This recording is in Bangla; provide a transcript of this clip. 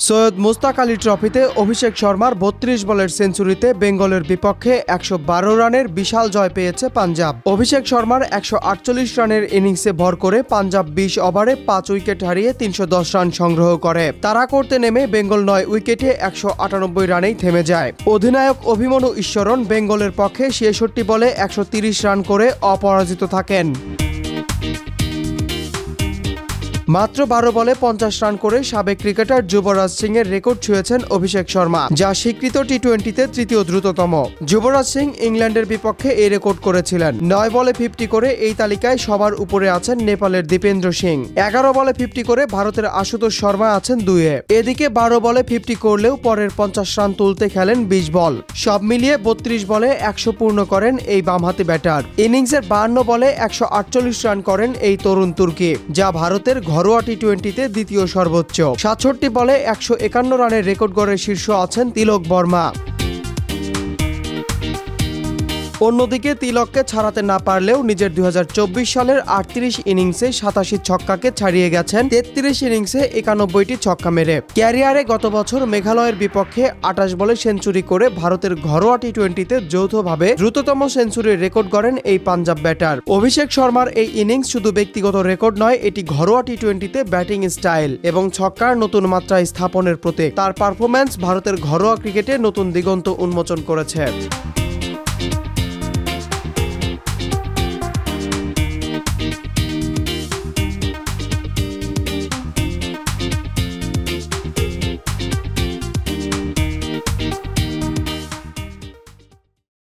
সৈয়দ মুস্তাক আলী ট্রফিতে অভিষেক শর্মার ৩২ বলের সেঞ্চুরিতে বেঙ্গলের বিপক্ষে ১১২ রানের বিশাল জয় পেয়েছে পাঞ্জাব। অভিষেক শর্মার ১৪৮ রানের ইনিংসে ভর করে পাঞ্জাব ২০ ওভারে ৫ উইকেট হারিয়ে ৩১০ রান সংগ্রহ করে। তাড়া করতে নেমে বেঙ্গল ৯ উইকেটে ১৯৮ রানেই থেমে যায়। অধিনায়ক অভিমন্যু ঈশ্বরন বেঙ্গলের পক্ষে ৬৬ বলে ১৩০ রান করে অপরাজিত থাকেন। মাত্র ১২ বলে ৫০ রান করে সাবেক ক্রিকেটার যুবরাজ সিং এর রেকর্ড ছুঁয়েছেন অভিষেক শর্মা, যা স্বীকৃত টি-20তে তৃতীয় দ্রুততম। যুবরাজ সিং ইংল্যান্ডের বিপক্ষে এই রেকর্ড করেছিলেন। ৯ বলে 50 করে এই তালিকায় সবার উপরে আছেন নেপালের দীপেন্দ্র সিং। ১১ বলে 50 করে ভারতের আশুতোষ শর্মা আছেন ২-এ। এদিকে ১২ বলে 50 করলেও পরের ৫০ রান তুলতে খেলেন ২০ বল। সব মিলিয়ে ৩২ বলে ১০০ পূর্ণ করেন এই বামহাতি ব্যাটার। ইনিংসের ৫২ বলে ১৪৮ রান করেন এই তরুণ তুর্কি, যা ভারতের ঘরোয়া টি-20তে দ্বিতীয় সর্বোচ্চ। ৬৭ বলে ১৫১ রানের রেকর্ড গড়ে শীর্ষ আছেন তিলক বর্মা। অন্যদিকে তিলককে ছাড়াতে না পারলেও নিজের ২০২৪ সালের ৩৮ ইনিংসে ৮৭ ছক্কাকে ছাড়িয়ে গেছেন ৩৩ ইনিংসে ৯১টি ছক্কা মেরে। ক্যারিয়ারে গত বছর মেঘালয়ের বিপক্ষে ২৮ বলে সেঞ্চুরি করে ভারতের ঘরোয়া টি-20তে যৌথভাবে দ্রুততম সেঞ্চুরির রেকর্ড গড়েন এই পাঞ্জাব ব্যাটার। অভিষেক শর্মার এই ইনিংস শুধু ব্যক্তিগত রেকর্ড নয়, এটি ঘরোয়া টি-20তে ব্যাটিং স্টাইল এবং ছক্কার নতুন মাত্রায় স্থাপনের প্রতীক। তার পারফরম্যান্স ভারতের ঘরোয়া ক্রিকেটে নতুন দিগন্ত উন্মোচন করেছে।